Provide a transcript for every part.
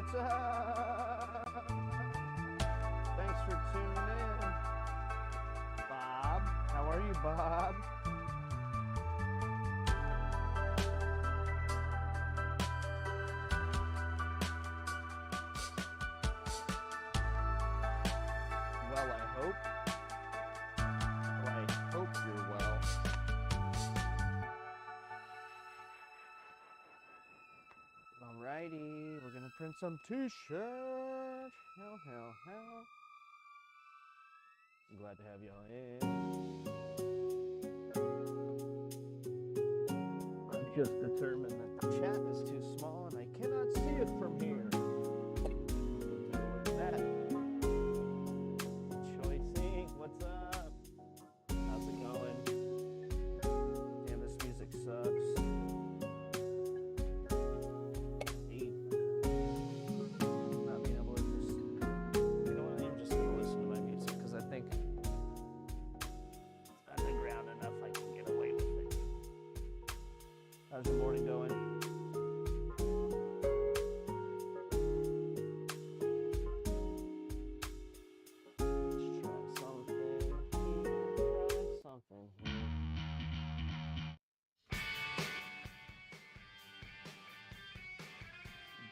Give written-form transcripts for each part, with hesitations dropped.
what's up? Thanks for tuning in. Bob, how are you, Bob? Well, I hope. Well, I hope you're well. Alrighty, we're gonna print some t-shirts. Hell. I'm glad to have y'all in. I've just determined that the chat is too small and I cannot see it from here. Look at that. Choicing, what's up? How's it going? Damn, this music sucks. Not being able to just, you know what, I'm just gonna listen to my music because I think underground enough I can get away with it. How's your morning going? Let's try something here.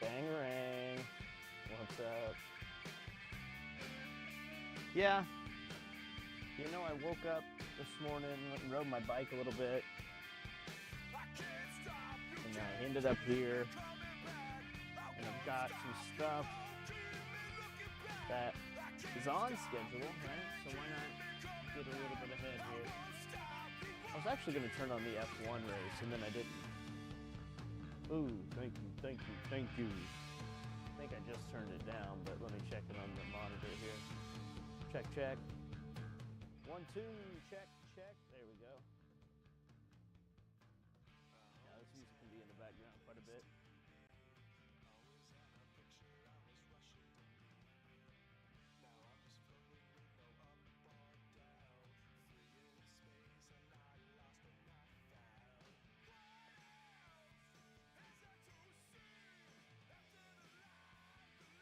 Bangarang. What's up? Yeah. You know, I woke up this morning, went and rode my bike a little bit. And I ended up here. And I've got some stuff that is on schedule, right? So why not get a little bit ahead here? I was actually going to turn on the F1 race, and then I didn't. Ooh, thank you. I think I just turned it down, but let me check it on the monitor here. Check. 1, 2, check. There we go. Yeah, this music can be in the background quite a bit.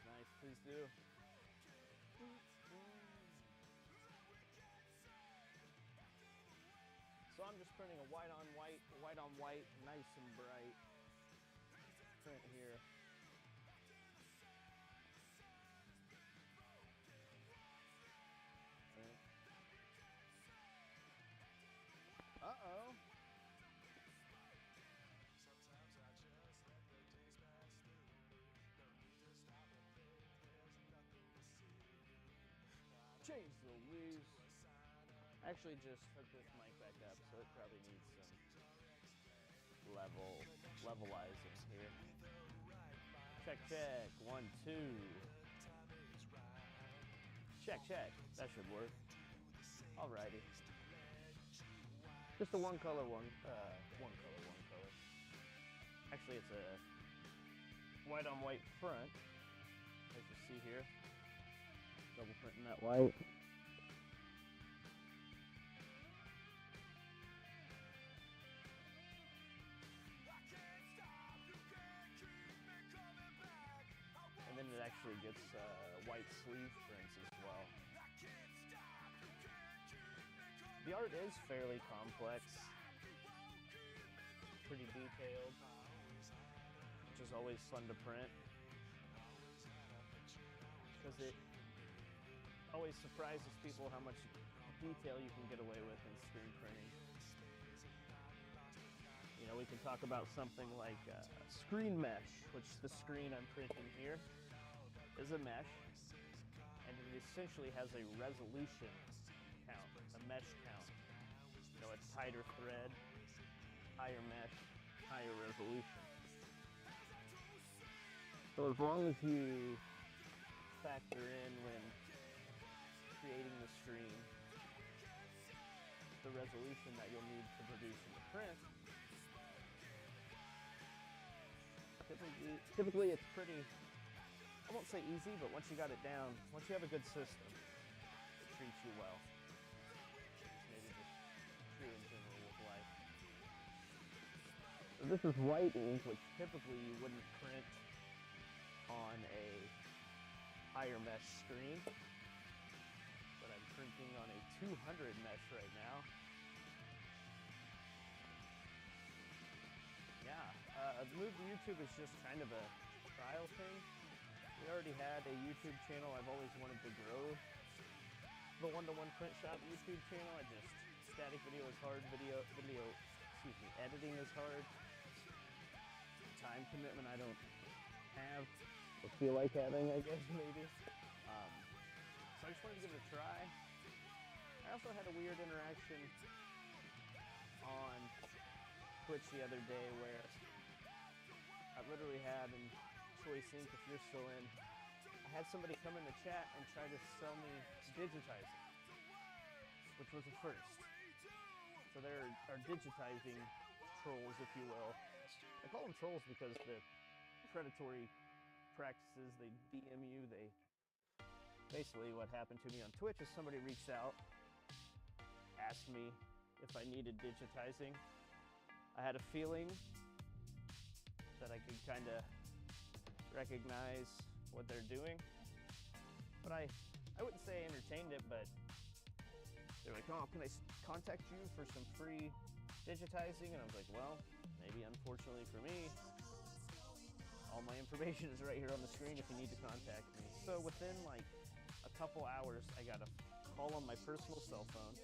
Nice, please do. So I'm just printing a white on white, nice and bright print here. Uh-oh. Jeez Louise. I actually just hooked this mic back up, so it probably needs some levelizing here. Check. 1, 2. Check. That should work. Alrighty. Just a one color. Actually, it's a white on white front, as you see here. Double printing that white. And then it actually gets white sleeve prints as well. The art is fairly complex, pretty detailed, which is always fun to print, because it always surprises people how much detail you can get away with in screen printing. You know, we can talk about something like screen mesh, which the screen I'm printing here is a mesh, and it essentially has a resolution count, a mesh count. You know, it's tighter thread, higher mesh, higher resolution. So as long as you factor in when creating the screen the resolution that you'll need to produce in the print, typically it's pretty, I won't say easy, but once you got it down, once you have a good system, it treats you well. It's maybe just true in general with life. So this is white ink, which typically you wouldn't print on a higher mesh screen, but I'm printing on a 200 mesh right now. Yeah, the move to YouTube is just kind of a trial thing. We already had a YouTube channel. I've always wanted to grow the one-to-one print shop YouTube channel. Static video is hard, editing is hard. Time commitment I don't have or feel like having, I guess, maybe. So I just wanted to give it a try. I also had a weird interaction on Twitch the other day where I literally had in Choice Inc., if you're still in, I had somebody come in the chat and try to sell me digitizing, which was a first. So there are digitizing trolls, if you will. I call them trolls because the predatory practices, they DM you, basically what happened to me on Twitch is somebody reached out, asked me if I needed digitizing. I had a feeling that I could kind of recognize what they're doing, but I wouldn't say I entertained it, but they're like, oh, can I contact you for some free digitizing? And I was like, well, maybe unfortunately for me, all my information is right here on the screen if you need to contact me. So within like a couple hours, I got a call on my personal cell phone,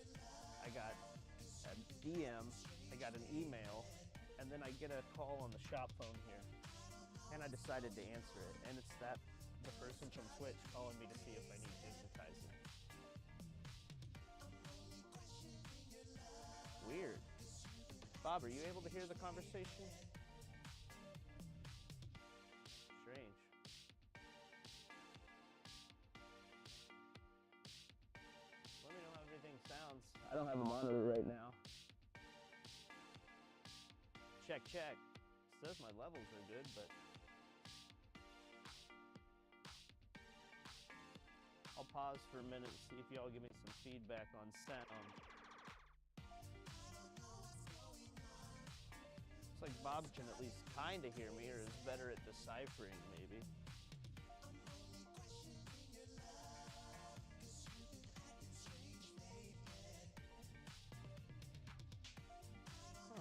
I got a DM, I got an email, and then I get a call on the shop phone here. And I decided to answer it. And it's the person from Twitch calling me to see if I need digitizing. Weird. Bob, are you able to hear the conversation? Strange. Let me know how everything sounds. I don't have a monitor right now. Check, check. It says my levels are good, but I'll pause for a minute and see if y'all give me some feedback on sound. Looks like Bob can at least kind of hear me, or is better at deciphering, maybe. Huh.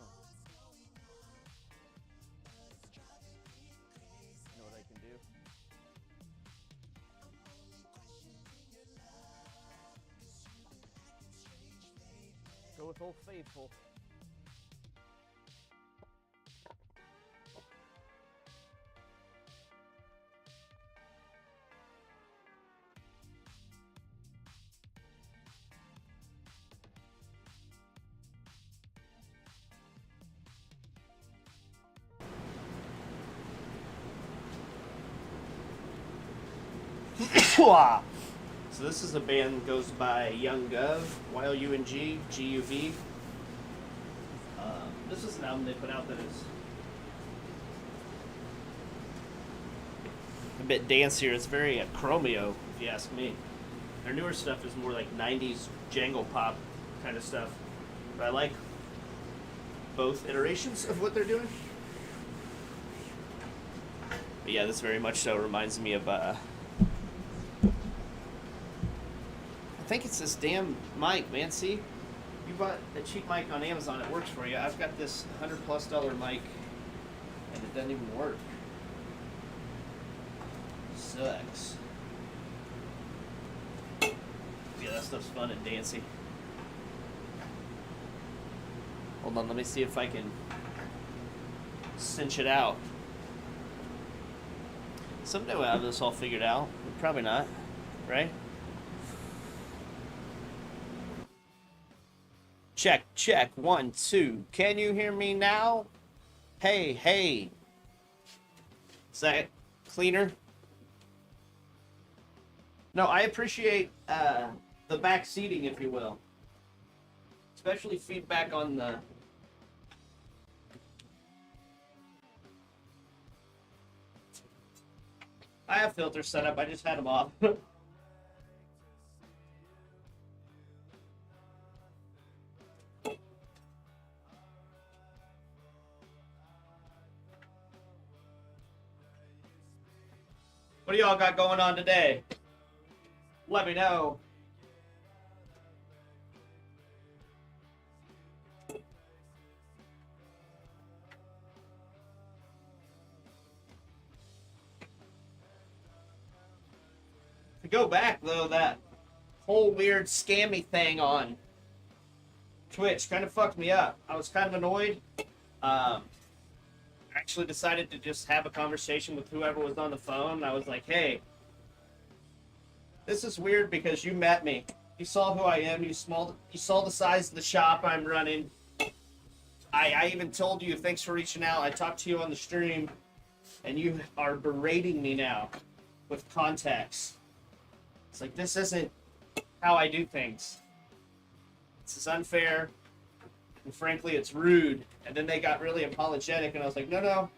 Know what I can do? Go with Old Faithful. So this is a band that goes by Young Gov, Y-O-U-N-G, G-U-V. This is an album they put out that is a bit dancier. It's very chromio, if you ask me. Their newer stuff is more like 90s jangle pop kind of stuff. But I like both iterations of what they're doing. But yeah, this very much so reminds me of I think it's this damn mic, man. See? You bought a cheap mic on Amazon, it works for you. I've got this $100+ mic, and it doesn't even work. Sucks. Yeah, that stuff's fun and dancy. Hold on, let me see if I can cinch it out. Someday we'll have this all figured out. Probably not, right? Check, check, 1, 2. Can you hear me now? Hey, hey. Is that cleaner? No, I appreciate the back seating, if you will. Especially feedback on the... I have filters set up, I just had them off. What do y'all got going on today? Let me know. To go back, though, that whole weird scammy thing on Twitch kind of fucked me up. I was kind of annoyed. Actually decided to just have a conversation with whoever was on the phone. I was like, hey, this is weird because you met me. You saw who I am. You saw the size of the shop I'm running. I even told you, thanks for reaching out. I talked to you on the stream, and you are berating me now with context. It's like, this isn't how I do things. This is unfair. And frankly, it's rude. And then they got really apologetic, and I was like, no.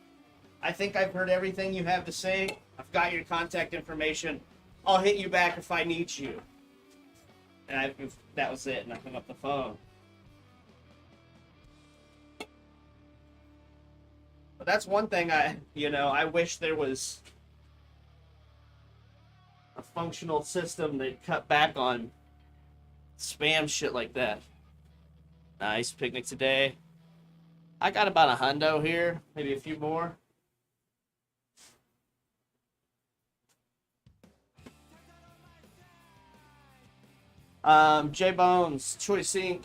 I think I've heard everything you have to say. I've got your contact information. I'll hit you back if I need you. And that was it, and I hung up the phone. But that's one thing I wish there was a functional system that cut back on spam shit like that. Nice picnic today. I got about a hundo here, maybe a few more. J Bones, Choice Inc.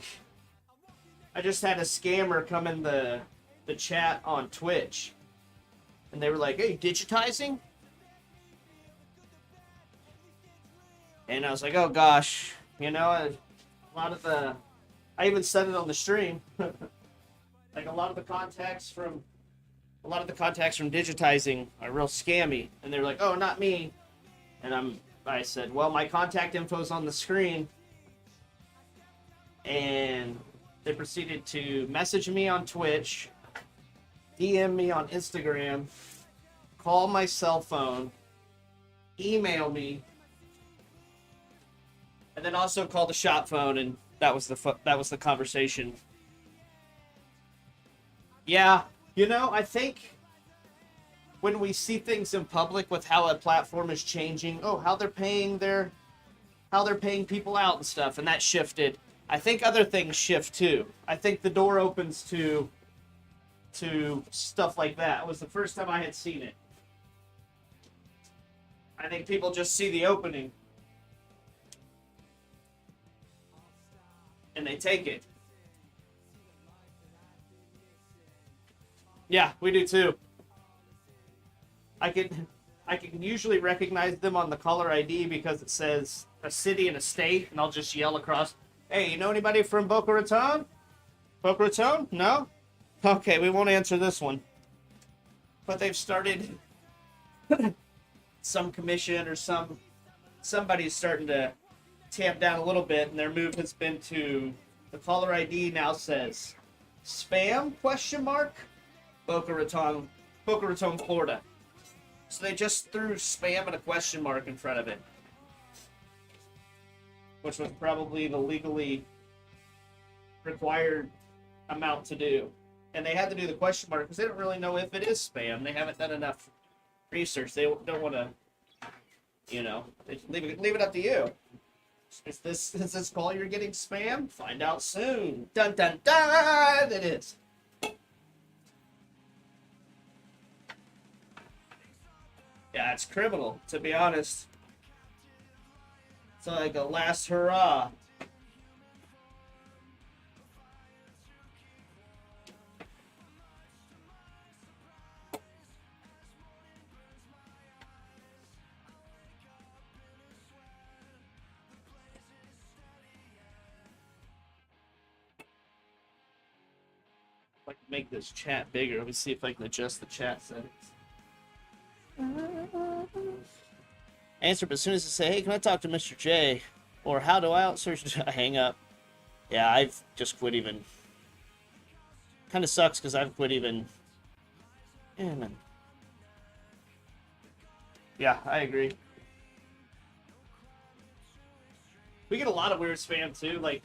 I just had a scammer come in the chat on Twitch, and they were like, "Hey, digitizing?" And I was like, "Oh gosh, a lot of the." I even said it on the stream. Like a lot of the contacts from digitizing are real scammy, and they were like, "Oh, not me." And I said, "Well, my contact info's on the screen." And they proceeded to message me on Twitch, DM me on Instagram, call my cell phone, email me, and then also call the shop phone, and that was the conversation. Yeah, I think when we see things in public with how a platform is changing, how they're paying people out and stuff, and that shifted. I think other things shift too. I think the door opens to stuff like that. It was the first time I had seen it. I think people just see the opening and they take it. Yeah, we do too. I can usually recognize them on the caller ID because it says a city and a state, and I'll just yell across, "Hey, you know anybody from Boca Raton? Boca Raton? No? Okay, we won't answer this one." But they've started some commission or somebody's starting to tamp down a little bit, and their move has been to the caller ID now says spam ? Boca Raton, Florida. So they just threw spam and a question mark in front of it, which was probably the legally required amount to do. And they had to do the question mark because they don't really know if it is spam. They haven't done enough research. They don't want to, leave it up to you. Is this call you're getting spam? Find out soon. Dun dun dun! It is. Yeah, it's criminal, to be honest. It's like a last hurrah. I'd like to make this chat bigger. Let me see if I can adjust the chat settings. Answer, but as soon as I say, "Hey, can I talk to Mr. J?" or "How do I outsource?" I hang up. Yeah, I've just quit even. Kind of sucks because I've quit even. Yeah, man. Yeah, I agree. We get a lot of weird spam too. Like,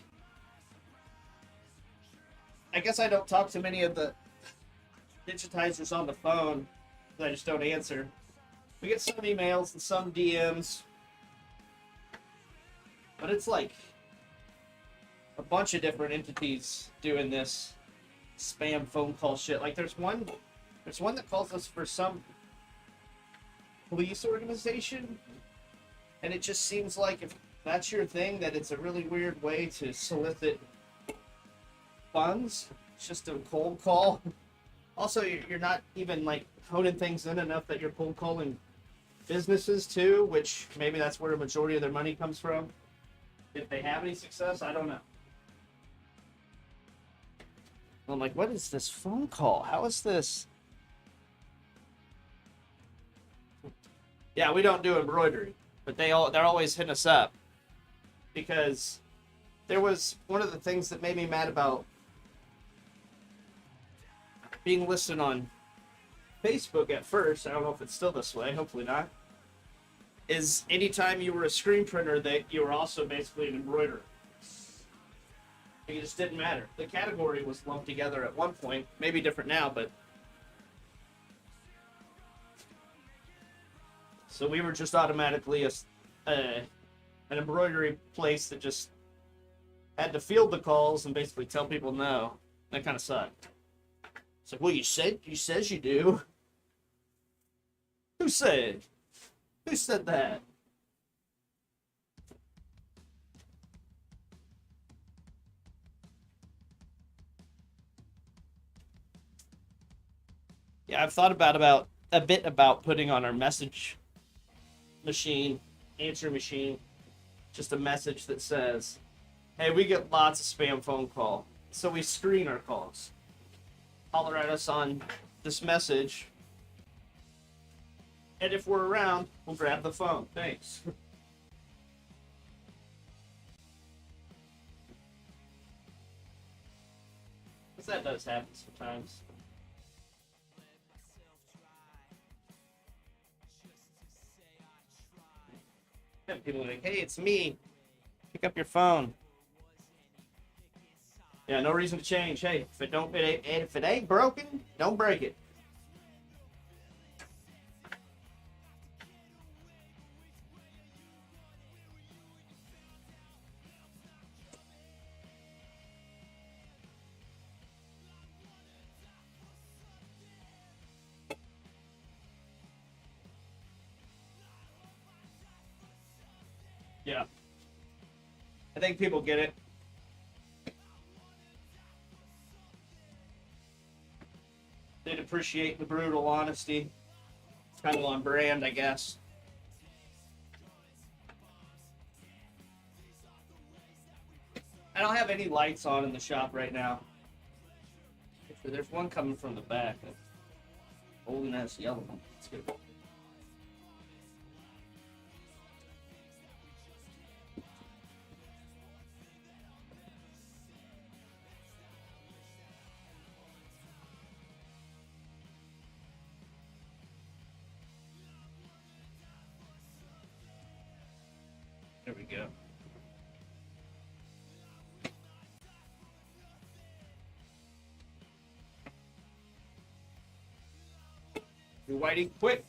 I guess I don't talk to many of the digitizers on the phone because I just don't answer. We get some emails and some DMs, but it's like a bunch of different entities doing this spam phone call shit. Like there's one that calls us for some police organization, and it just seems like if that's your thing, that it's a really weird way to solicit funds. It's just a cold call. Also, you're not even like honing things in enough that you're cold calling businesses too, which maybe that's where a majority of their money comes from. If they have any success, I don't know. I'm like, what is this phone call? How is this? Yeah, we don't do embroidery, but they're always hitting us up because there was one of the things that made me mad about being listed on Facebook at first. I don't know if it's still this way. Hopefully not. Is anytime you were a screen printer, that you were also basically an embroiderer. It just didn't matter. The category was lumped together at one point, maybe different now, but so we were just automatically an embroidery place that just had to field the calls and basically tell people no. That kind of sucked. It's like, well, you says you do. Who said? Who said that? Yeah, I've thought about a bit about putting on our message machine, answer machine, just a message that says, hey, we get lots of spam phone call, so we screen our calls. Holler at us on this message, and if we're around, we'll grab the phone. Thanks. Because that does happen sometimes. People are like, hey, it's me. Pick up your phone. Yeah, no reason to change. Hey, if it ain't broken, don't break it. Yeah. I think people get it. They'd appreciate the brutal honesty. It's kind of on brand, I guess. I don't have any lights on in the shop right now. Actually, there's one coming from the back. Holding that's the yellow one. That's good. There we go. You're waiting quick.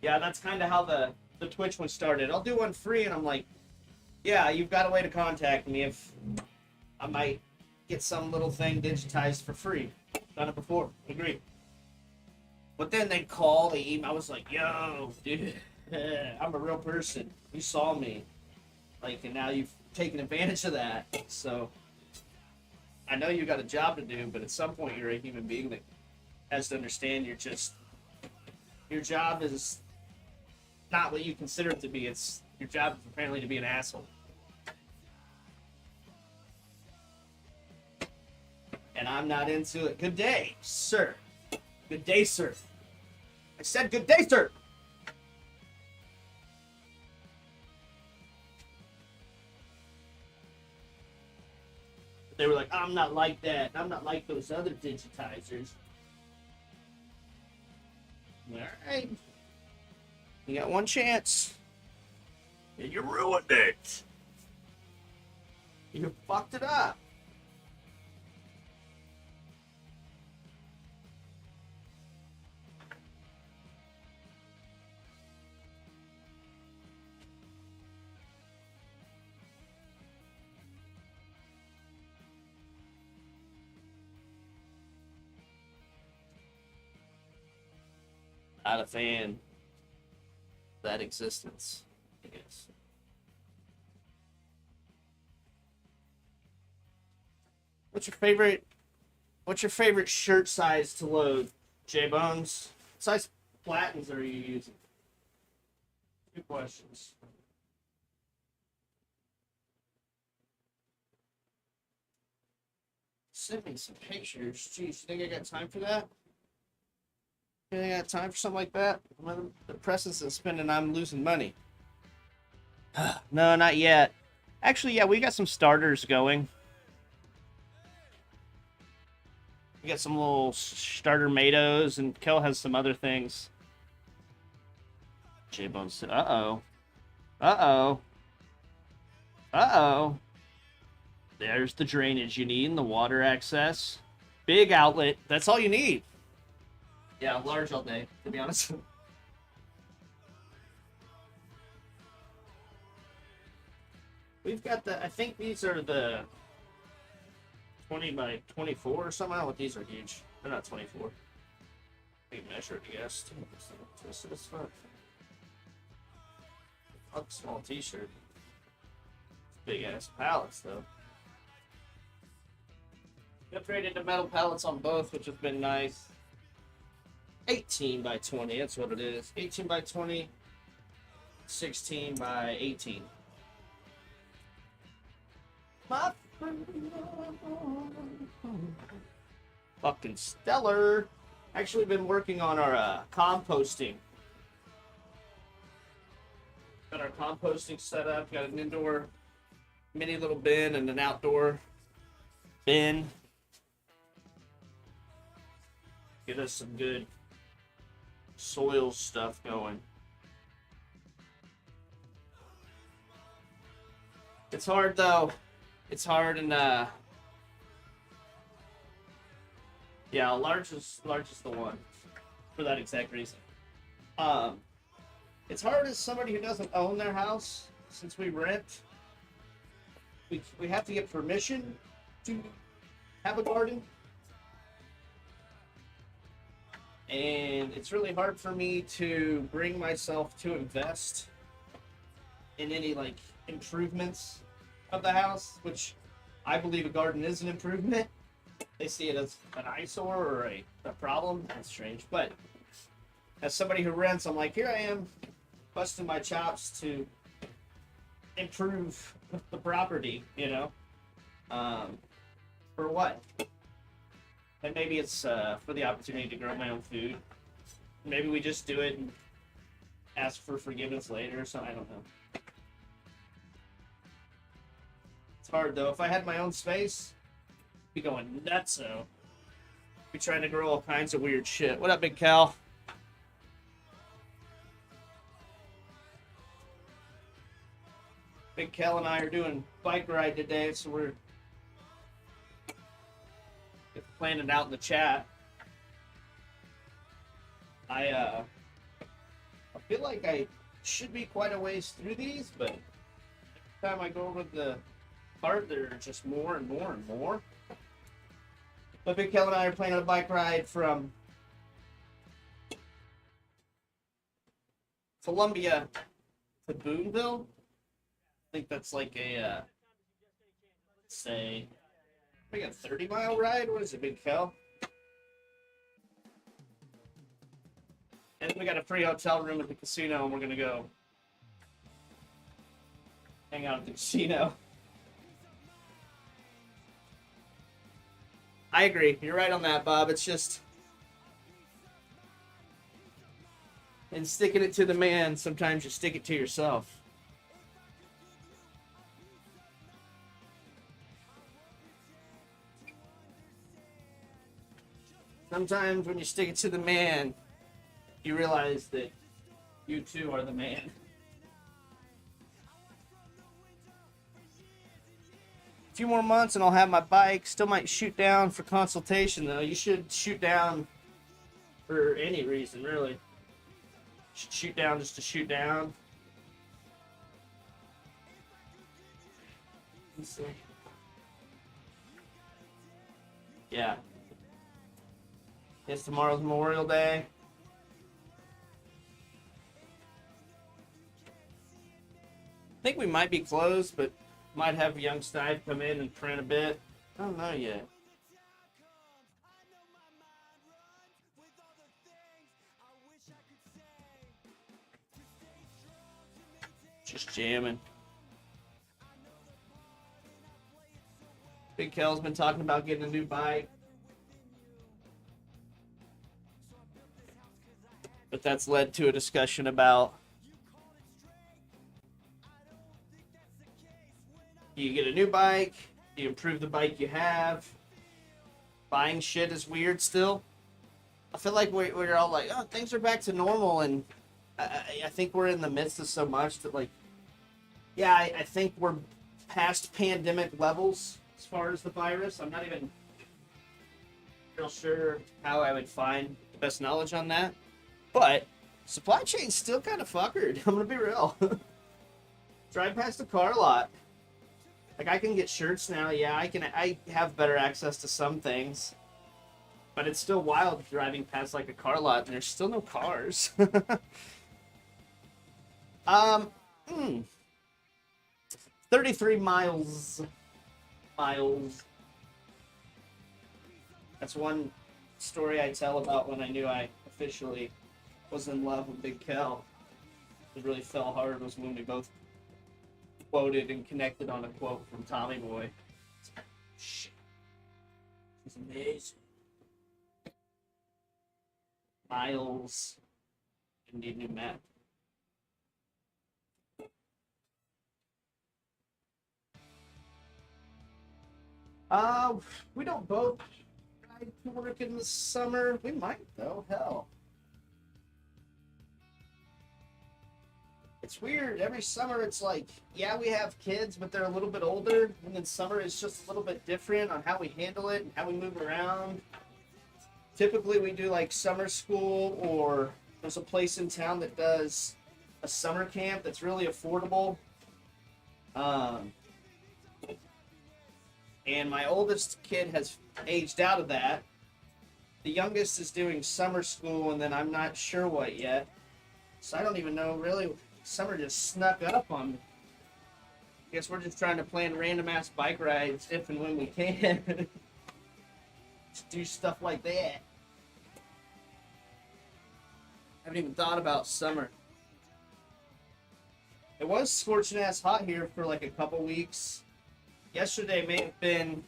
Yeah, that's kind of how the Twitch one started. I'll do one free, and I'm like, yeah, you've got a way to contact me if I might get some little thing digitized for free. Done it before. Agree. But then they call, they email. I was like, yo, dude, I'm a real person. You saw me. Like, and now you've taken advantage of that. So I know you got a job to do, but at some point you're a human being that has to understand your job is not what you consider it to be. It's your job is apparently to be an asshole. And I'm not into it. Good day, sir. Good day, sir. I said good day, sir. They were like, I'm not like that. I'm not like those other digitizers. All right. You got one chance. And you ruined it. You fucked it up. Not a fan of that existence, I guess. What's your favorite shirt size to load, J Bones? What size platens are you using? Two questions. Send me some pictures. Jeez, you think I got time for that? You think I got time for something like that? The press isn't spending, I'm losing money. No, not yet. Actually, yeah, we got some starters going. We got some little starter tomatoes, and Kel has some other things. J-Bones. Uh-oh. Uh-oh. Uh-oh. There's the drainage you need and the water access. Big outlet. That's all you need. Yeah, large all day, to be honest. We've got I think these are the 20 by 24 or something. I don't know what these are huge. They're not 24. We measure it, I guess. Twisted as fuck. Fuck, small t-shirt. Big ass pallets, though. Upgraded to metal pallets on both, which has been nice. 18 by 20, that's what it is. 18 by 20, 16 by 18. My fucking stellar. Actually been working on our composting. Got our composting set up. Got an indoor mini little bin and an outdoor bin. Get us some good soil stuff going. It's hard though. It's hard, and yeah, large is the one for that exact reason. It's hard as somebody who doesn't own their house, since we rent. We have to get permission to have a garden. And it's really hard for me to bring myself to invest in any like improvements of the house, which I believe a garden is an improvement. They see it as an eyesore or a problem. That's strange. But as somebody who rents, I'm like, here I am busting my chops to improve the property, you know? For what? And maybe it's for the opportunity to grow my own food. Maybe we just do it and ask for forgiveness later or something. I don't know. It's hard though. If I had my own space, I'd be going nutso. Be trying to grow all kinds of weird shit. What up, Big Cal? Big Cal and I are doing bike ride today, so we're planning it out in the chat. I feel like I should be quite a ways through these, but every time I go over the part, there are just more and more and more. But Big Kel and I are planning a bike ride from Columbia to Boonville. I think that's like a, say, like a 30-mile ride? What is it, Big Kel? And we got a free hotel room at the casino, and we're gonna go hang out at the casino. I agree. You're right on that, Bob. It's just... in sticking it to the man, sometimes you stick it to yourself. Sometimes when you stick it to the man, you realize that You too are the man. A few more months and I'll have my bike. Still might shoot down for consultation though. You should shoot down for any reason, really. Should shoot down just to shoot down. Let's see. Yeah. Yes, tomorrow's Memorial Day. I think we might be closed, but might have Young Stide come in and print a bit. I don't know yet. Just jamming. Big Kel's been talking about getting a new bike. But that's led to a discussion about, do you get a new bike? Do you improve the bike you have? Buying shit is weird still. I feel like we're all like, oh, things are back to normal, and I think we're in the midst of so much that, like, yeah, I think we're past pandemic levels as far as the virus. I'm not even real sure how I would find the best knowledge on that. But supply chain's still kind of fuckered. I'm gonna be real. Drive past a car lot. Like, I can get shirts now. Yeah, I have better access to some things. But it's still wild driving past like a car lot and there's still no cars. 33 miles. That's one story I tell about when I knew I officially was in love with Big Kel. It really fell hard was when we both quoted and connected on a quote from Tommy Boy. Shit. She's amazing. Miles. I need a new map. We don't both ride to work in the summer. We might though, hell. It's weird. Every summer it's like, yeah, we have kids, but they're a little bit older. And then summer is just a little bit different on how we handle it and how we move around. Typically we do like summer school, or there's a place in town that does a summer camp that's really affordable. And my oldest kid has aged out of that. The youngest is doing summer school, and then I'm not sure what yet. So I don't even know, really. Summer just snuck up on me. Guess we're just trying to plan random-ass bike rides if and when we can. Just do stuff like that. Haven't even thought about summer. It was scorching-ass hot here for like a couple weeks. Yesterday may have been,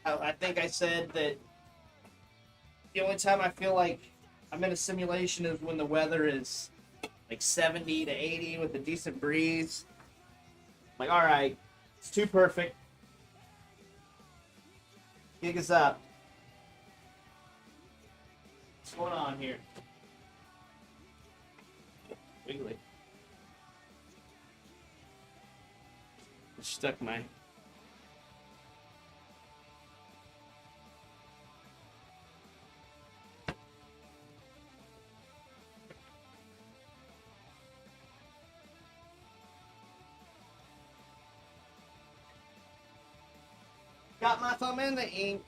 I think I said that the only time I feel like I'm in a simulation is when the weather is like 70 to 80 with a decent breeze. I'm like, all right, it's too perfect. Gig is up. What's going on here? Wiggly. Stuck my got my thumb in the ink.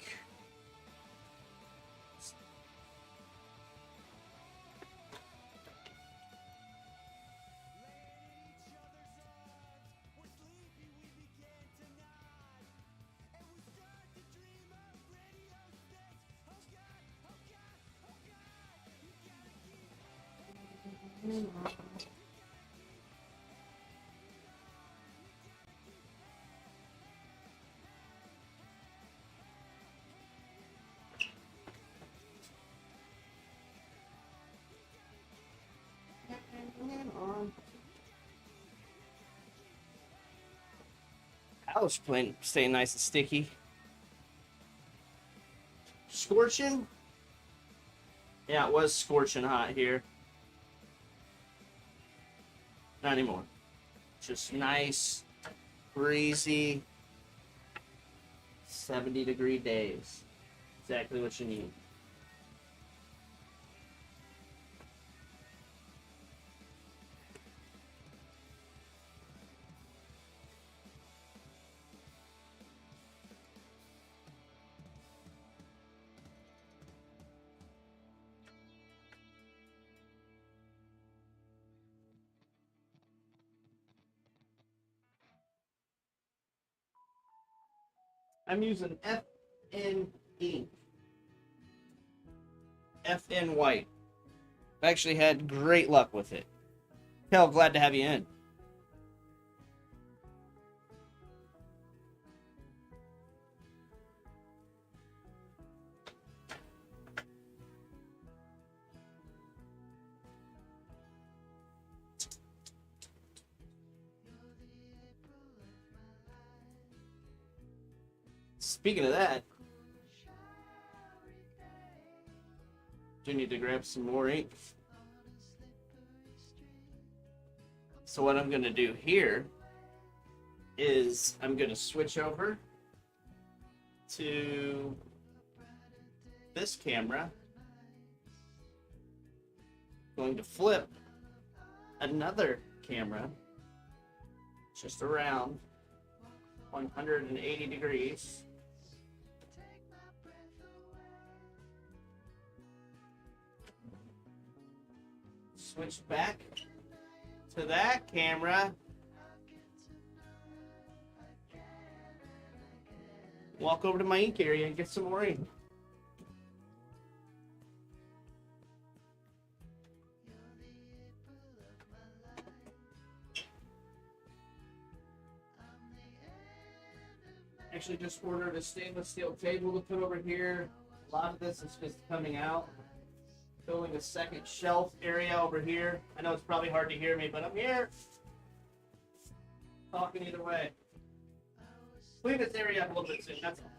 Ouch, staying nice and sticky. Scorching? Yeah, it was scorching hot here. Not anymore. Just nice, breezy, 70-degree days. Exactly what you need. I'm using FN ink. FN white. I've actually had great luck with it. Kel, glad to have you in. Speaking of that, do need to grab some more ink. So what I'm going to do here is I'm going to switch over to this camera. Going to flip another camera just around 180 degrees. Switch back to that camera. Walk over to my ink area and get some more ink. Actually just ordered a stainless steel table to put over here. A lot of this is just coming out. Filling a second shelf area over here. I know it's probably hard to hear me, but I'm here. Talking either way. Clean this area up a little bit soon, that's all.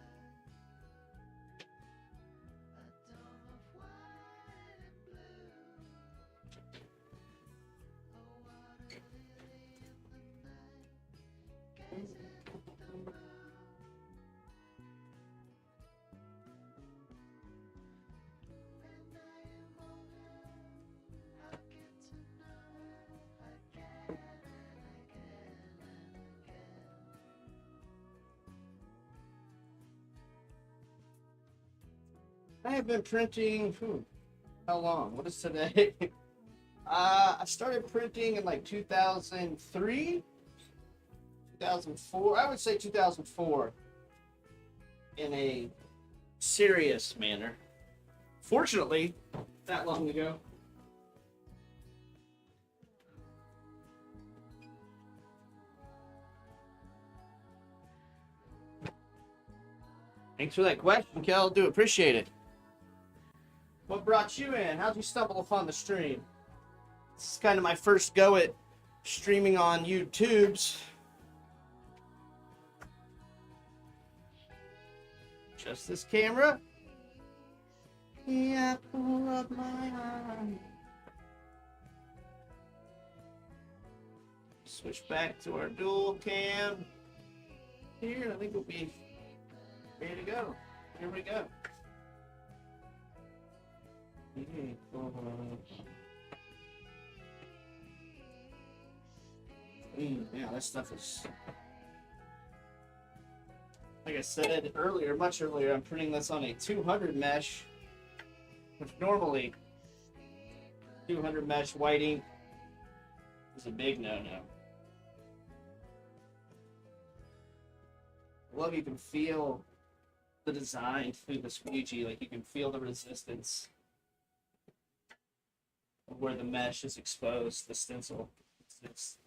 I have been printing, how long? What is today? I started printing in like 2003, 2004. I would say 2004 in a serious manner. Fortunately, that long ago. Thanks for that question, Kel. Do appreciate it. What brought you in? How'd you stumble upon the stream? This is kind of my first go at streaming on YouTube's. Just this camera. Yeah, pull up my arm. Switch back to our dual cam. Here, I think we'll be ready to go. Here we go. Yeah, that stuff is, like I said earlier, much earlier, I'm printing this on a 200 mesh, which normally 200 mesh white ink is a big no-no. I love you can feel the design through the squeegee, like you can feel the resistance of where the mesh is exposed, the stencil. It's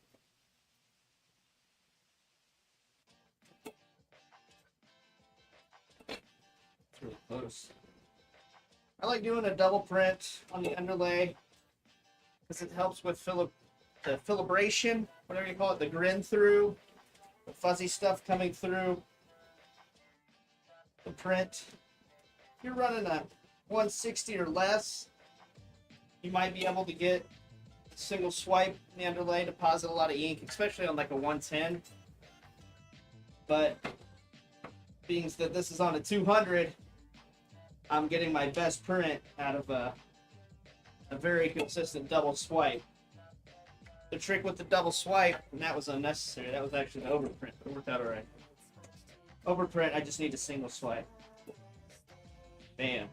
really close. I like doing a double print on the underlay because it helps with the filibration, whatever you call it, the grin through, the fuzzy stuff coming through the print. If you're running a 160 or less, you might be able to get single swipe in the underlay, deposit a lot of ink, especially on like a 110. But being that this is on a 200, I'm getting my best print out of a very consistent double swipe. The trick with the double swipe, and that was unnecessary, that was actually the overprint, but it worked out alright. Overprint, I just need a single swipe. Bam.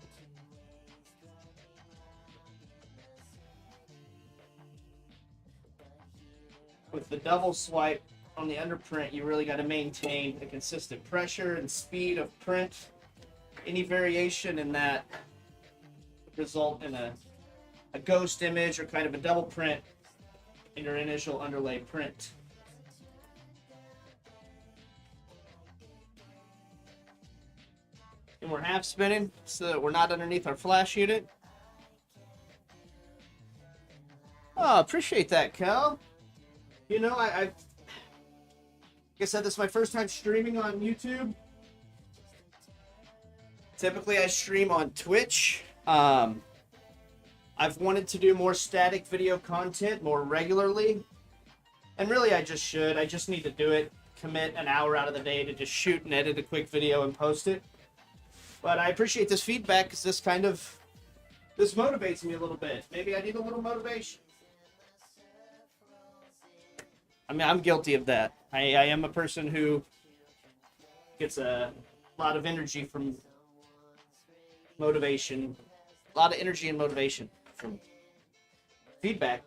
With the double swipe on the underprint, you really got to maintain a consistent pressure and speed of print. Any variation in that would result in a ghost image or kind of a double print in your initial underlay print. And we're half spinning so that we're not underneath our flash unit. Oh, appreciate that, Cal. You know, like I said, this is my first time streaming on YouTube. Typically, I stream on Twitch. I've wanted to do more static video content more regularly. And really, I just should. I just need to do it. Commit an hour out of the day to just shoot and edit a quick video and post it. But I appreciate this feedback because this motivates me a little bit. Maybe I need a little motivation. I mean, I'm guilty of that. I am a person who gets a lot of energy from motivation. A lot of energy and motivation from feedback.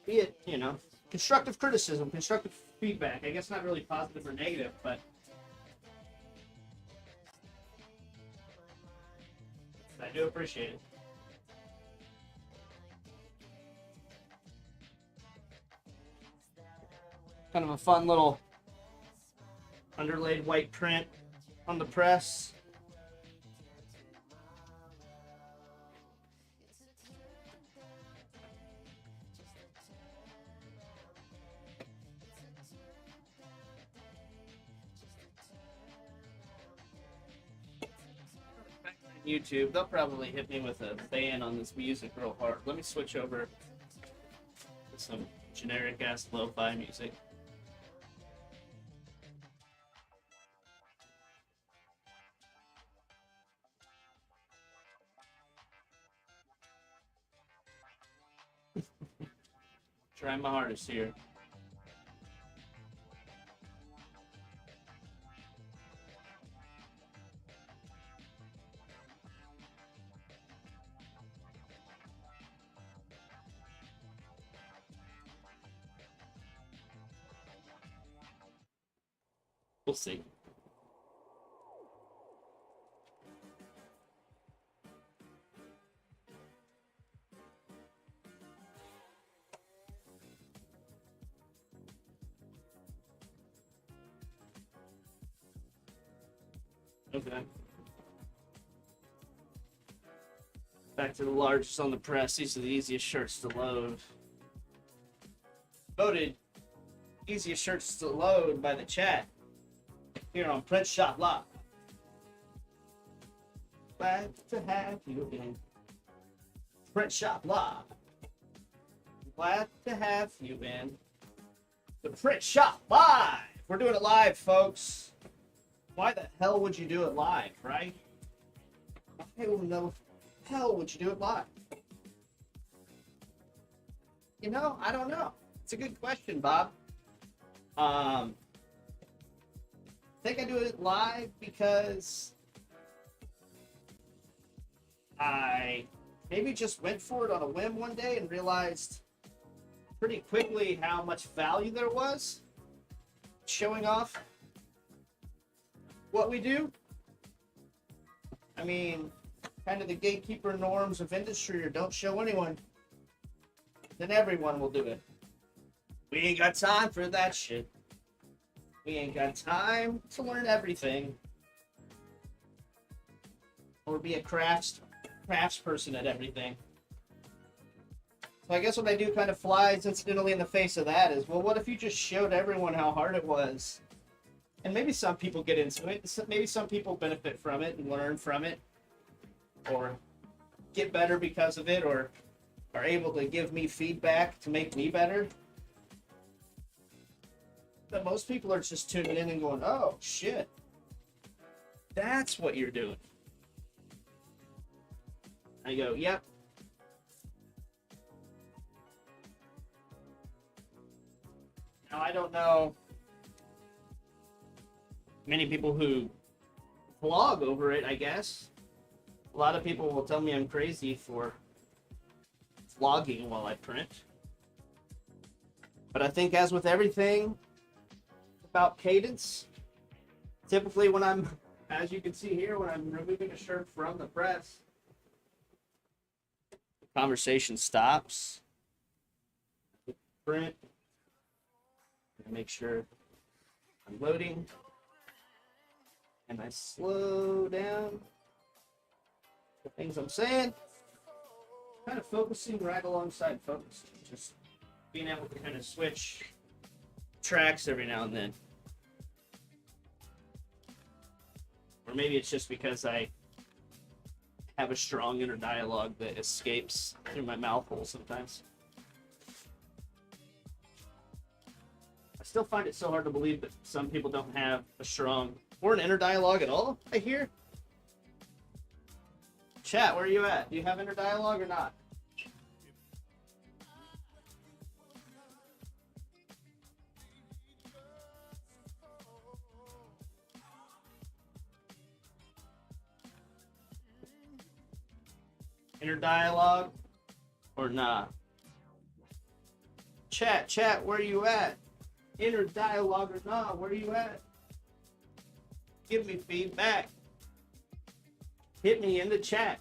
Be it, you know, constructive criticism, constructive feedback. I guess not really positive or negative, but I do appreciate it. Kind of a fun little underlaid white print on the press. YouTube, they'll probably hit me with a ban on this music real hard. Let me switch over to some generic ass lo-fi music. Trying my hardest here. We'll see. Okay. Back to the largest on the press. These are the easiest shirts to load. Voted easiest shirts to load by the chat here on Print Shop Live. Glad to have you in Print Shop Live. Glad to have you in the Print Shop Live. We're doing it live, folks. Why the hell would you do it live, right? Why the hell would you do it live? You know, I don't know. It's a good question, Bob. I think I do it live because I maybe just went for it on a whim one day and realized pretty quickly how much value there was showing off what we do. I mean, kind of the gatekeeper norms of industry, or don't show anyone, then everyone will do it. We ain't got time for that shit. We ain't got time to learn everything or be a crafts person at everything. So I guess what I do kind of flies incidentally in the face of that is, well, what if you just showed everyone how hard it was? And maybe some people get into it. Maybe some people benefit from it and learn from it, or get better because of it, or are able to give me feedback to make me better. But most people are just tuning in and going, oh, shit. That's what you're doing. I go, yep. Now, I don't know many people who vlog over it, I guess. A lot of people will tell me I'm crazy for vlogging while I print. But I think, as with everything about cadence, typically when I'm, as you can see here, when I'm removing a shirt from the press, the conversation stops. Print. Make sure I'm loading. And I slow down the things I'm saying. Kind of focusing right alongside focus. Just being able to kind of switch tracks every now and then. Or maybe it's just because I have a strong inner dialogue that escapes through my mouth hole sometimes. I still find it so hard to believe that some people don't have a strong or an inner dialogue at all, I hear. Chat, where are you at? Do you have inner dialogue or not? Inner dialogue or not? Chat, where are you at? Inner dialogue or not? Where are you at? Give me feedback. Hit me in the chat.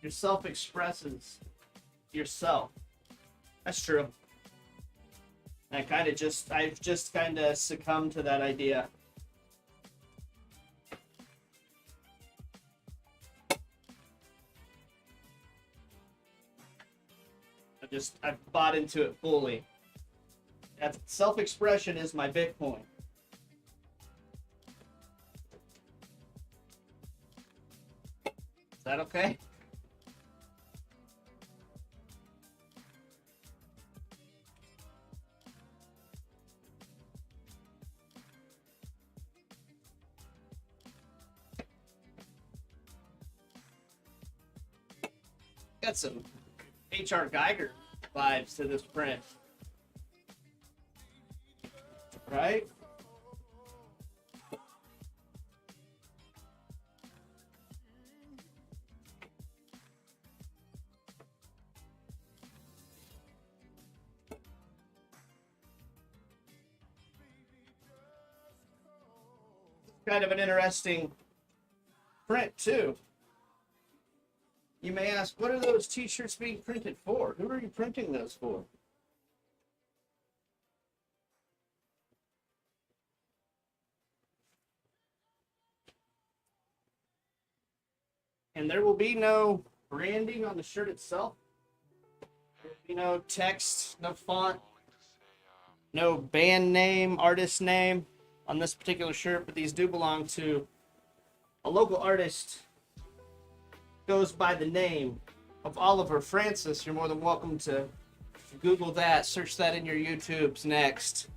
Yourself expresses yourself. That's true. I've just kind of succumbed to that idea. I've bought into it fully. That self-expression is my Bitcoin. Is that okay? Got some H.R. Geiger vibes to this print. Right? Kind of an interesting print, too. You may ask, what are those t-shirts being printed for? Who are you printing those for? And there will be no branding on the shirt itself. There will be no text, no font, no band name, artist name on this particular shirt, but these do belong to a local artist. Goes by the name of Oliver Francis. You're more than welcome to Google that, search that in your YouTubes next.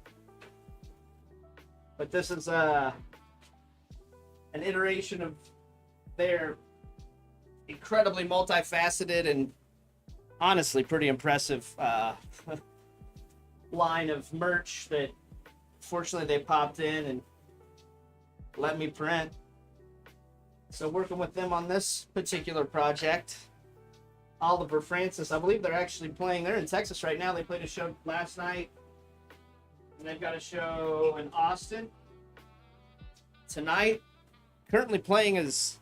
But this is an iteration of their incredibly multifaceted and honestly pretty impressive line of merch that fortunately they popped in and let me print. So working with them on this particular project, Oliver Francis, I believe they're actually playing. They're in Texas right now. They played a show last night. And they've got a show in Austin tonight. Currently playing as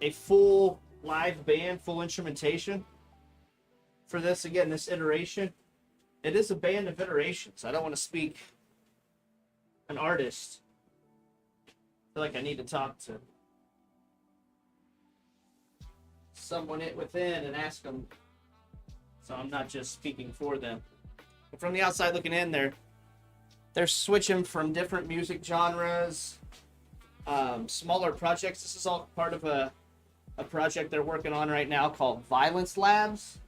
a full live band, full instrumentation. for this again, this iteration, it is a band of iterations. I don't want to speak an artist. I feel like I need to talk to someone within and ask them, so I'm not just speaking for them. But from the outside looking in, they're switching from different music genres, smaller projects. This is all part of a project they're working on right now called Violence Labs.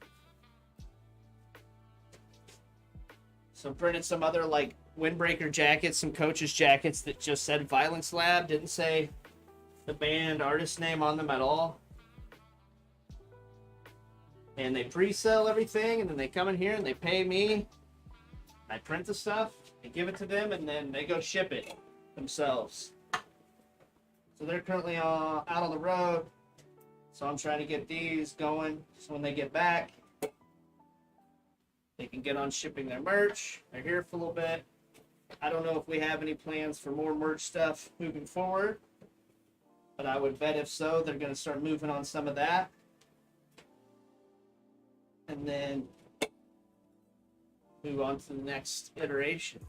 So printed some other like windbreaker jackets, some coaches jackets that just said Violence Lab, didn't say the band artist name on them at all. And they pre-sell everything, and then they come in here and they pay me. I print the stuff, I give it to them, and then they go ship it themselves. So they're currently out on the road. So I'm trying to get these going so when they get back, they can get on shipping their merch. They're here for a little bit. I don't know if we have any plans for more merch stuff moving forward, but I would bet if so, they're going to start moving on some of that. And then move on to the next iteration.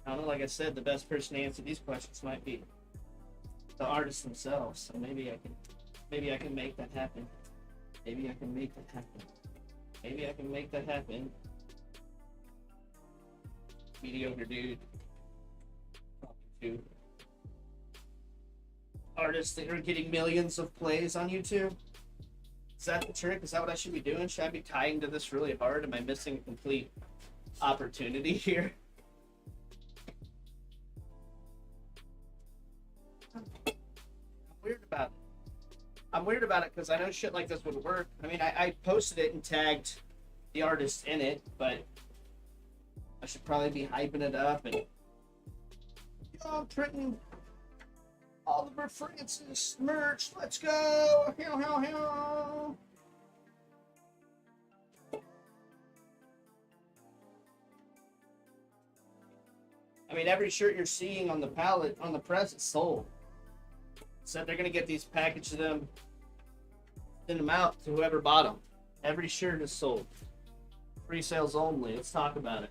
I don't know, like I said, the best person to answer these questions might be the artists themselves. So maybe I can make that happen. Maybe I can make that happen. Maybe I can make that happen. Mediocre dude. To artists that are getting millions of plays on YouTube. Is that the trick? Is that what I should be doing? Should I be tying to this really hard? Am I missing a complete opportunity here? I'm weird about it because I know shit like this would work. I mean, I posted it and tagged the artist in it, but I should probably be hyping it up and I'm printing Oliver Francis merch. Let's go! Hell. I mean, every shirt you're seeing on the pallet, on the press, is sold. So they're gonna get these, package them, send them out to whoever bought them. Every shirt is sold. Free sales only. Let's talk about it.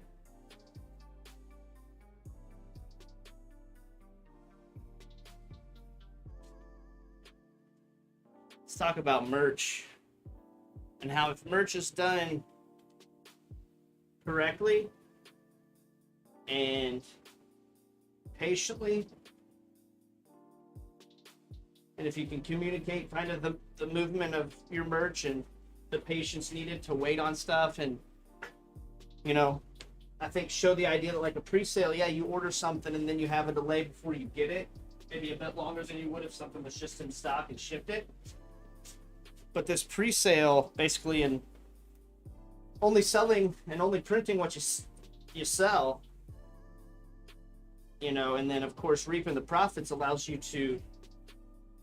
Let's talk about merch and how if merch is done correctly and patiently, and if you can communicate kind of the movement of your merch and the patience needed to wait on stuff, and you know, I think show the idea that like a pre-sale, yeah, you order something and then you have a delay before you get it, maybe a bit longer than you would if something was just in stock and shipped it. But this pre-sale, basically, in only selling and only printing what you sell, you know, and then of course reaping the profits allows you to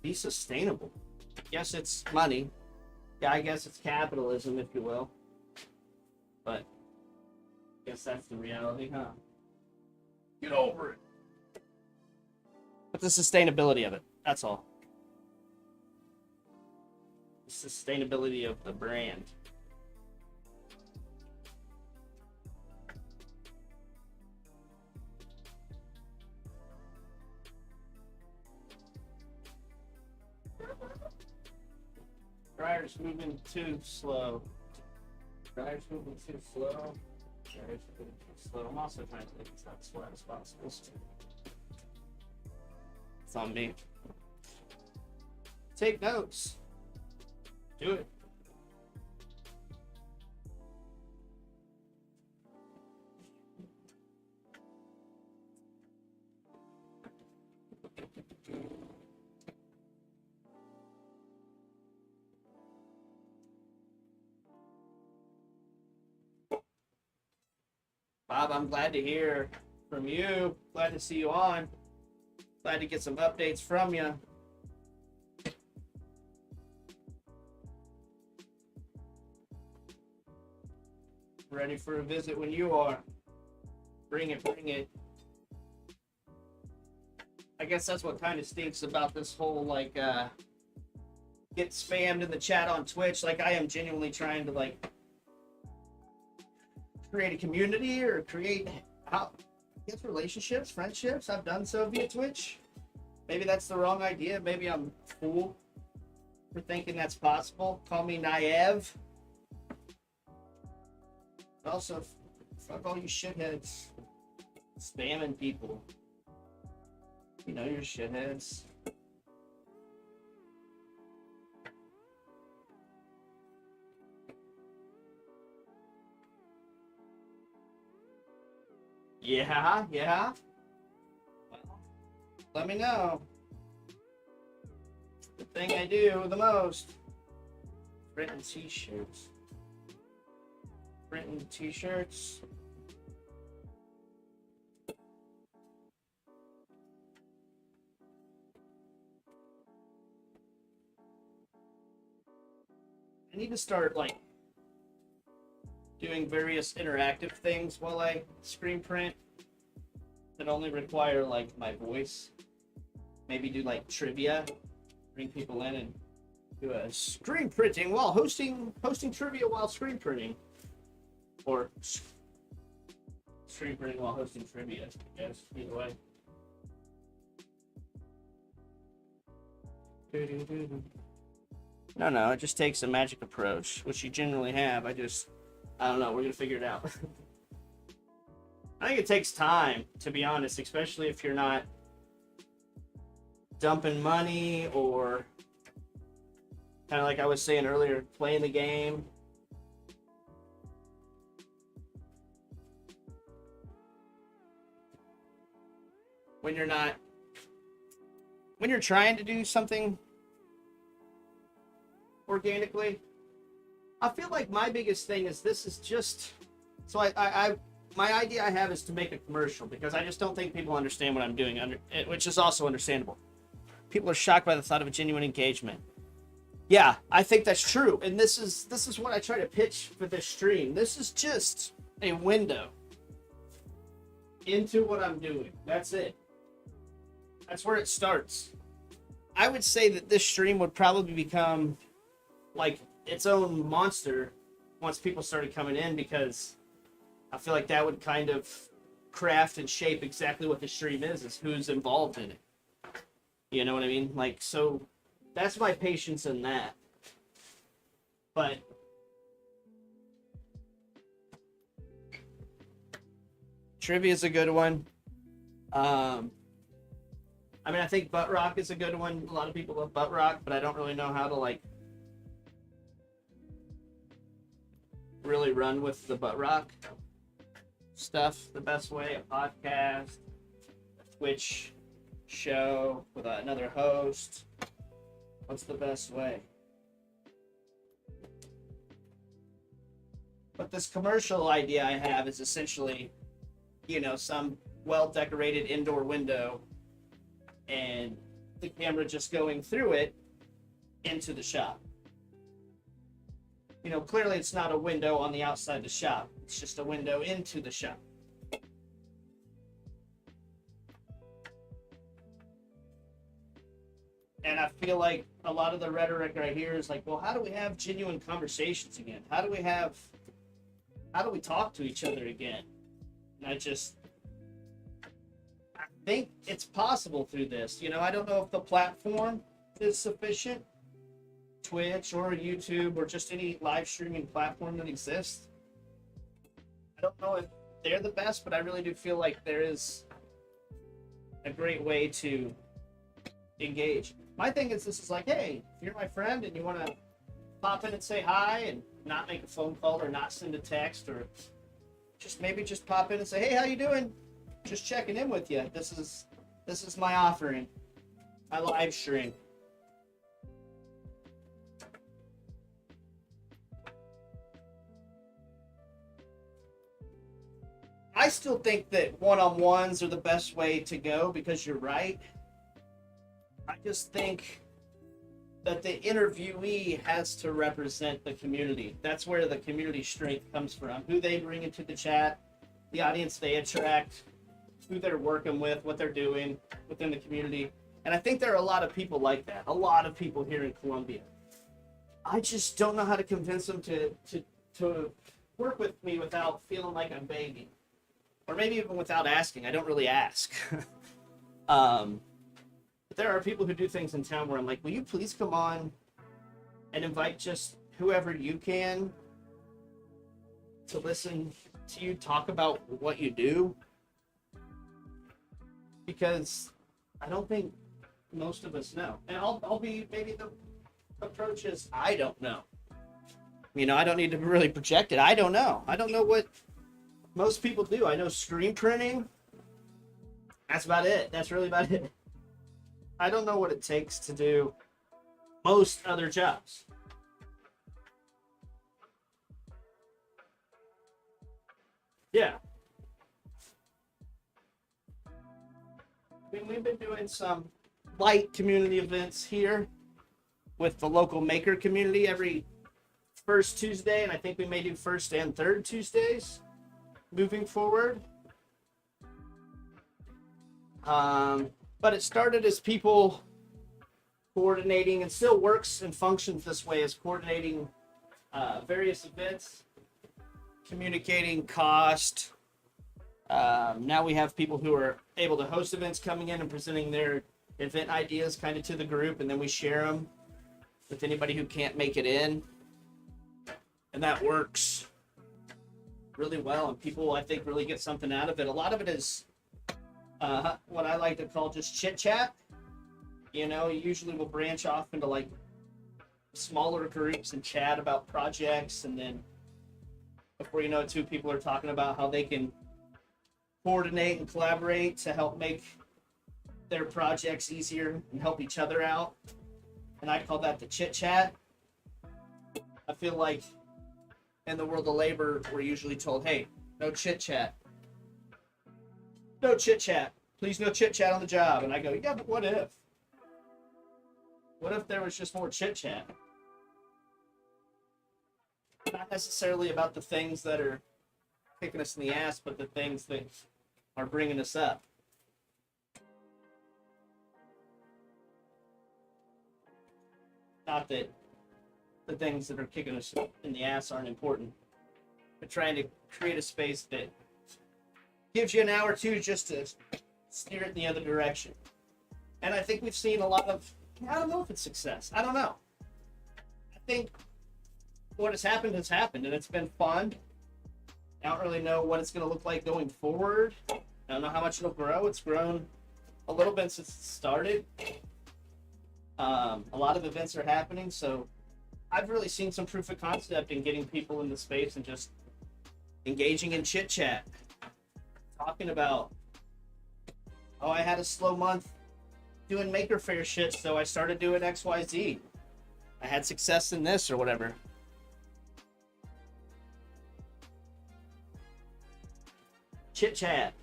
be sustainable. Yes, it's money. Yeah, I guess it's capitalism, if you will. But I guess that's the reality, huh? Get over it. But the sustainability of it, that's all. The sustainability of the brand. Dryer's moving too slow. Dryer's moving too slow. Dryer's moving too slow. I'm also trying to make it as slow as possible. It's on me. Take notes. Do it. Bob, I'm glad to hear from you. Glad to see you on. Glad to get some updates from you. Ready for a visit when you are. Bring it, bring it. I guess that's what kind of stinks about this whole, like, get spammed in the chat on Twitch. Like, I am genuinely trying to, like, create a community or create relationships, friendships. I've done so via Twitch. Maybe that's the wrong idea. Maybe I'm a fool for thinking that's possible. Call me naive. But also, fuck all you shitheads spamming people. You know you're shitheads. Yeah. Well, let me know. The thing I do the most. Printing t-shirts. Printing t-shirts. I need to start like doing various interactive things while I screen print that only require like my voice. Maybe do like trivia, bring people in and do a screen printing while hosting trivia while screen printing, or screen printing while hosting trivia. Yes, either way. No, it just takes a magic approach, which you generally have. I don't know, we're gonna figure it out. I think it takes time, to be honest, especially if you're not dumping money or kind of like I was saying earlier, playing the game. When you're trying to do something organically, I feel like my biggest thing is this is just, so my idea I have is to make a commercial because I just don't think people understand what I'm doing, which is also understandable. People are shocked by the thought of a genuine engagement. Yeah, I think that's true, and this is what I try to pitch for this stream. This is just a window into what I'm doing. That's it. That's where it starts. I would say that this stream would probably become like its own monster once people started coming in, because I feel like that would kind of craft and shape exactly what the stream is who's involved in it. You know what I mean? Like, so that's my patience in that. But trivia is a good one. I mean, I think Butt Rock is a good one. A lot of people love Butt Rock, but I don't really know how to like really run with the Butt Rock stuff the best way. A podcast, a Twitch show with another host. What's the best way? But this commercial idea I have is essentially, you know, some well-decorated indoor window and the camera just going through it into the shop. You know, clearly it's not a window on the outside of the shop. It's just a window into the shop. And I feel like a lot of the rhetoric right here is like, well, how do we have genuine conversations again? How do we talk to each other again? And I think it's possible through this. You know, I don't know if the platform is sufficient, Twitch or YouTube or just any live streaming platform that exists. I don't know if they're the best, but I really do feel like there is a great way to engage. My thing is, this is like, hey, if you're my friend and you want to pop in and say hi and not make a phone call or not send a text, or just pop in and say, hey, how you doing? Just checking in with you. This is my offering, my live stream. I still think that one-on-ones are the best way to go because you're right. I just think that the interviewee has to represent the community. That's where the community strength comes from. Who they bring into the chat, the audience they attract, who they're working with, what they're doing within the community. And I think there are a lot of people like that. A lot of people here in Columbia. I just don't know how to convince them to work with me without feeling like I'm begging, or maybe even without asking. I don't really ask. But there are people who do things in town where I'm like, will you please come on and invite just whoever you can to listen to you talk about what you do? Because I don't think most of us know. And I'll be, maybe the approach is, I don't know. You know, I don't need to really project it. I don't know. I don't know what most people do. I know screen printing. That's about it. That's really about it. I don't know what it takes to do most other jobs. Yeah. I mean, we've been doing some light community events here with the local maker community every first Tuesday, and I think we may do first and third Tuesdays moving forward. But it started as people coordinating, and still works and functions this way, as coordinating various events, communicating cost. Now we have people who are able to host events coming in and presenting their event ideas kind of to the group, and then we share them with anybody who can't make it in. And that works really well, and people, I think, really get something out of it. A lot of it is what I like to call just chit chat. You know, usually we'll branch off into like smaller groups and chat about projects, and then before you know it, two people are talking about how they can coordinate and collaborate to help make their projects easier and help each other out. And I call that the chit chat. I feel like in the world of labor, we're usually told, hey, no chit chat. No chit chat. Please, no chit chat on the job. And I go, yeah, but what if? What if there was just more chit chat? Not necessarily about the things that are kicking us in the ass, but the things that are bringing us up. Not that the things that are kicking us in the ass aren't important, but trying to create a space that gives you an hour or two just to steer it in the other direction. And I think we've seen a lot of, I don't know if it's success. I don't know. I think what has happened, and it's been fun. I don't really know what it's going to look like going forward. I don't know how much it'll grow. It's grown a little bit since it started. A lot of events are happening, so I've really seen some proof of concept in getting people in the space and just engaging in chit chat, talking about, oh, I had a slow month doing Maker Faire shit, so I started doing XYZ. I had success in this or whatever. Chit chat.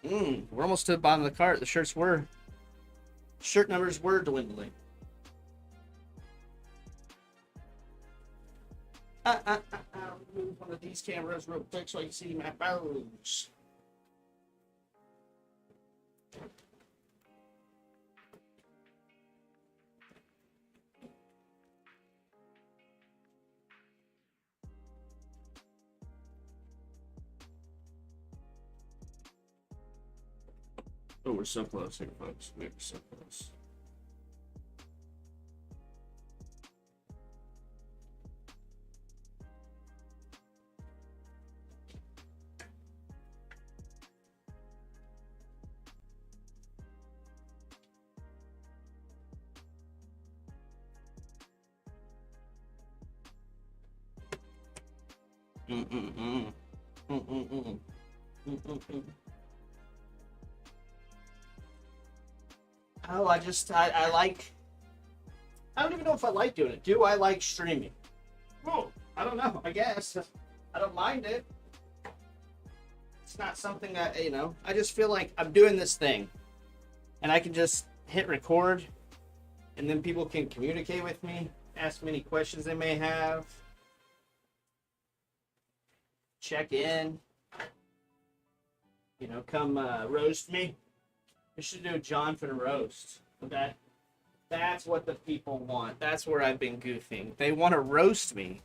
We're almost to the bottom of the cart. The shirt numbers were dwindling. Move one of these cameras real quick so I can see my bows. Oh, we're so close here, folks. We're so close. Oh, I like, I don't even know if I like doing it. Do I like streaming? Oh, I don't know. I guess. I don't mind it. It's not something that, you know, I just feel like I'm doing this thing and I can just hit record and then people can communicate with me, ask me any questions they may have, check in, you know, come roast me. We should do a John for the roast. Okay? That's what the people want. That's where I've been goofing. They want to roast me.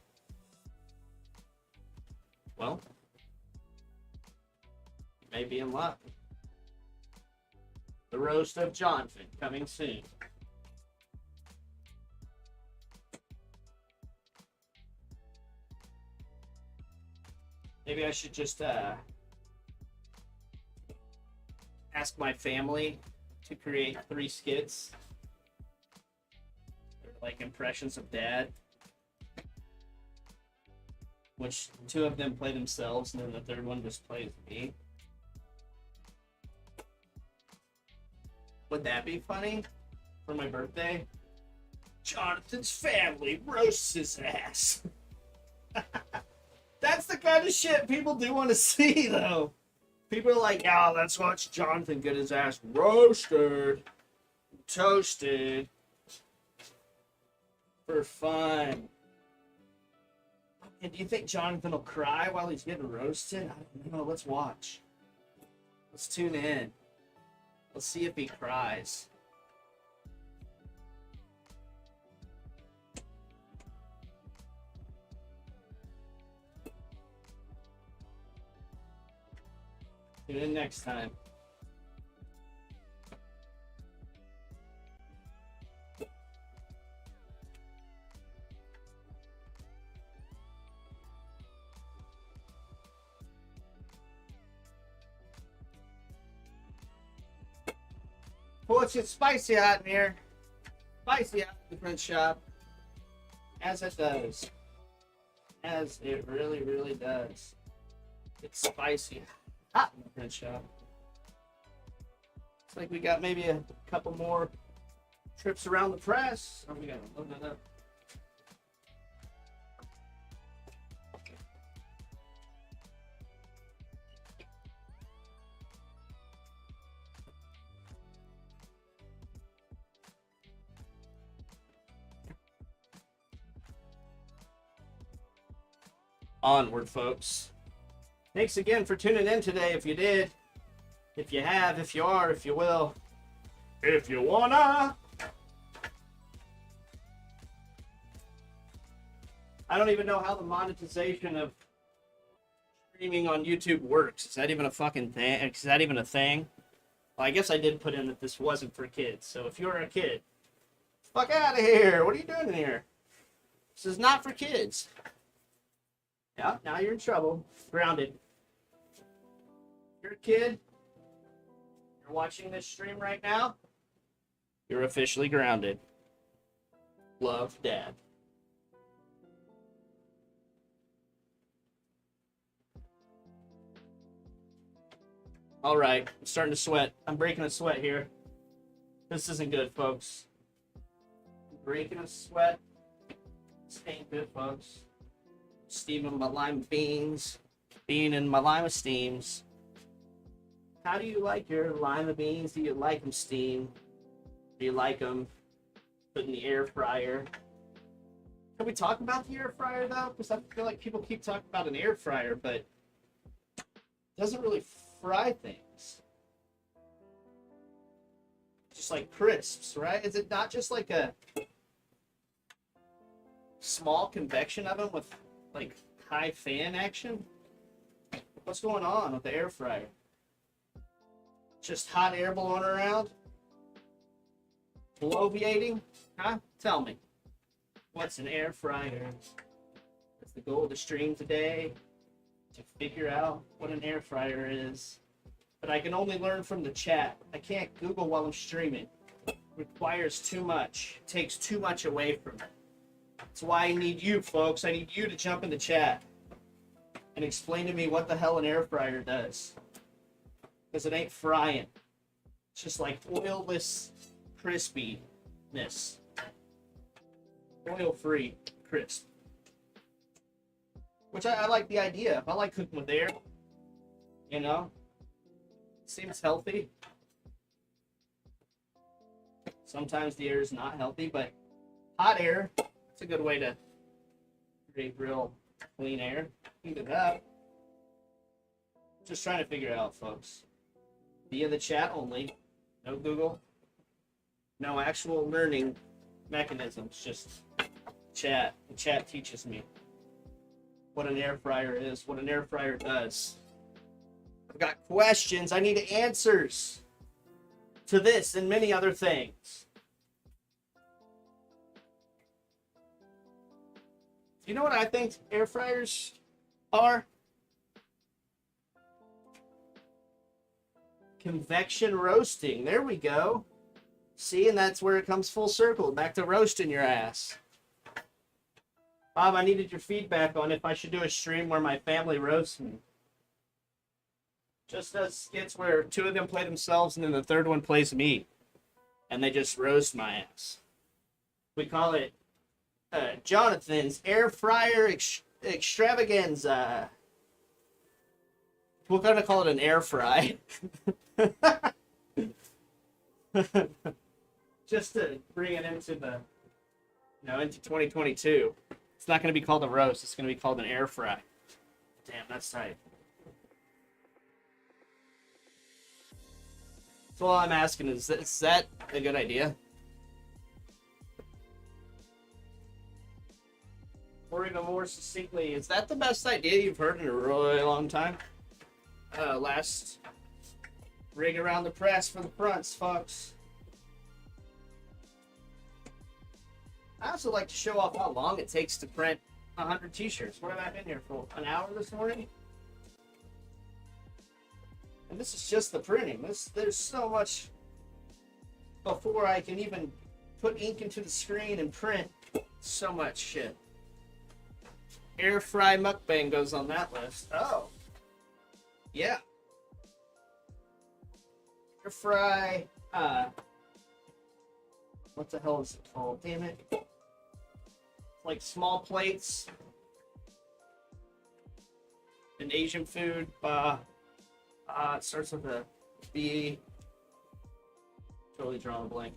Well, you may be in luck. The roast of Jonathan coming soon. Maybe I should just ask my family to create 3 skits. They're like impressions of Dad. Which 2 of them play themselves, and then the 3rd one just plays me. Would that be funny for my birthday? Jonathan's family roasts his ass. That's the kind of shit people do want to see, though. People are like, yeah, let's watch Jonathan get his ass roasted, toasted, for fun. And do you think Jonathan will cry while he's getting roasted? I don't know. Let's watch. Let's tune in. Let's see if he cries. Tune in next time. Well, it's just spicy out in here. Spicy out in the print shop. As it does. As it really, really does. It's spicy hot in the print shop. Looks like we got maybe a couple more trips around the press. Oh, we gotta load that up. Onward, folks. Thanks again for tuning in today. If you did, if you have, if you are, if you will, if you wanna. I don't even know how the monetization of streaming on YouTube works. Is that even a fucking thing? Is that even a thing? Well, I guess I did put in that this wasn't for kids. So if you're a kid, fuck out of here. What are you doing in here? This is not for kids. Yeah, now you're in trouble. Grounded. You're a kid. You're watching this stream right now. You're officially grounded. Love, Dad. All right, I'm starting to sweat. I'm breaking a sweat here. This isn't good, folks. I'm breaking a sweat. This ain't good, folks. Steaming my lima beans. Being in my lima steams. How do you like your lima beans? Do you like them steamed? Do you like them put in the air fryer? Can we talk about the air fryer, though? Because I feel like people keep talking about an air fryer, but it doesn't really fry things. Just like crisps, right? Is it not just like a small convection oven with like high fan action? What's going on with the air fryer? Just hot air blowing around? Bloviating? Huh? Tell me. What's an air fryer? That's the goal of the stream today. To figure out what an air fryer is. But I can only learn from the chat. I can't Google while I'm streaming. It requires too much. It takes too much away from it. That's why I need you, folks. I need you to jump in the chat and explain to me what the hell an air fryer does. Because it ain't frying. It's just like oilless crispiness. Oil-free crisp. Which I like the idea. I like cooking with air. You know? Seems healthy. Sometimes the air is not healthy, but hot air, it's a good way to create real clean air. Heat it up. Just trying to figure it out, folks. Via the chat only. No Google. No actual learning mechanisms, just chat. The chat teaches me what an air fryer is, what an air fryer does. I've got questions. I need answers to this and many other things. You know what I think air fryers are? Convection roasting. There we go. See, and that's where it comes full circle. Back to roasting your ass. Bob, I needed your feedback on if I should do a stream where my family roasts me. Just does skits where two of them play themselves and then the third one plays me. And they just roast my ass. We call it Jonathan's Air Fryer Extravaganza. We're going to call it an air fry. Just to bring it into the, into 2022. It's not going to be called a roast. It's going to be called an air fry. Damn, that's tight. So all I'm asking is that a good idea? Or even more succinctly, is that the best idea you've heard in a really long time? Last ring around the press for the fronts, folks. I also like to show off how long it takes to print 100 t-shirts. What have I been here for? An hour this morning? And this is just the printing. There's so much before I can even put ink into the screen and print. So much shit. Air fry mukbang goes on that list. Oh. Yeah. Air fry, what the hell is it called? Damn it. Like small plates. An Asian food, it starts with a B. Totally drawing a blank.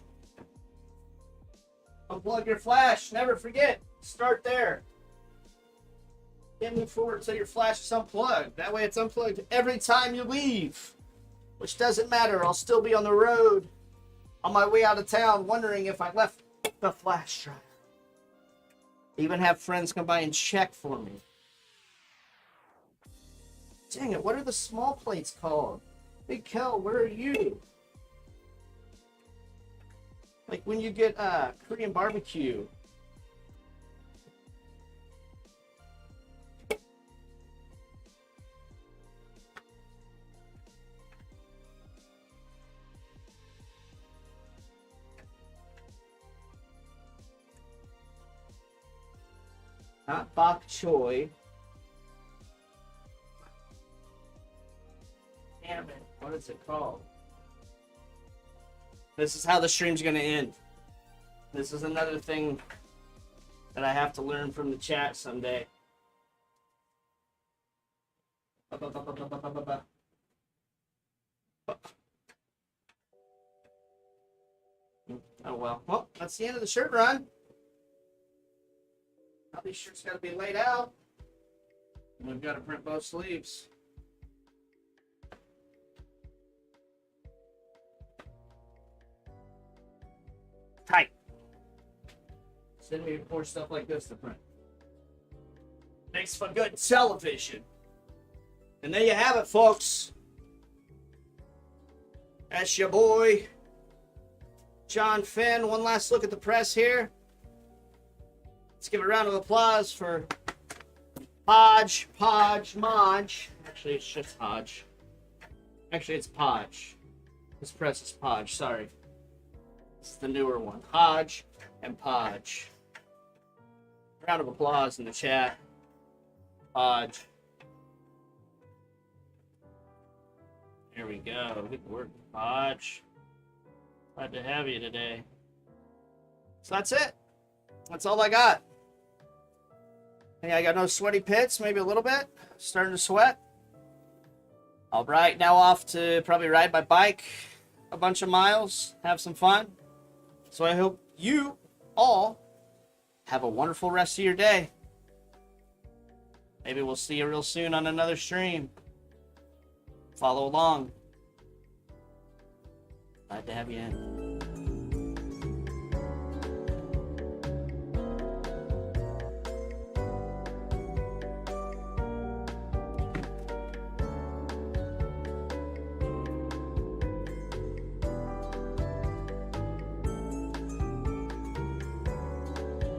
Unplug your flash. Never forget. Start there. Can't move forward until your flash is unplugged. That way it's unplugged every time you leave. Which doesn't matter. I'll still be on the road on my way out of town wondering if I left the flash drive. Even have friends come by and check for me. Dang it, what are the small plates called? Big Kel, where are you? Like when you get Korean barbecue. Not bok choy. Damn it. What is it called? This is how the stream's gonna end. This is another thing that I have to learn from the chat someday. Oh well. Well, that's the end of the shirt run. Now these shirts gotta be laid out. And we've got to print both sleeves. Tight. Send me more stuff like this to print. Makes for good television. And there you have it, folks. That's your boy, John Finn. One last look at the press here. Let's give a round of applause for Podge, Modge. Actually, it's just Hodge. Actually, it's Podge. This press is Podge, sorry. It's the newer one. Hodge and Podge. Round of applause in the chat. Podge. There we go. Good work, Podge. Glad to have you today. So that's it. That's all I got. Hey, I got no sweaty pits, maybe a little bit. Starting to sweat. All right, now off to probably ride my bike a bunch of miles, have some fun. So I hope you all have a wonderful rest of your day. Maybe we'll see you real soon on another stream. Follow along. Glad to have you in.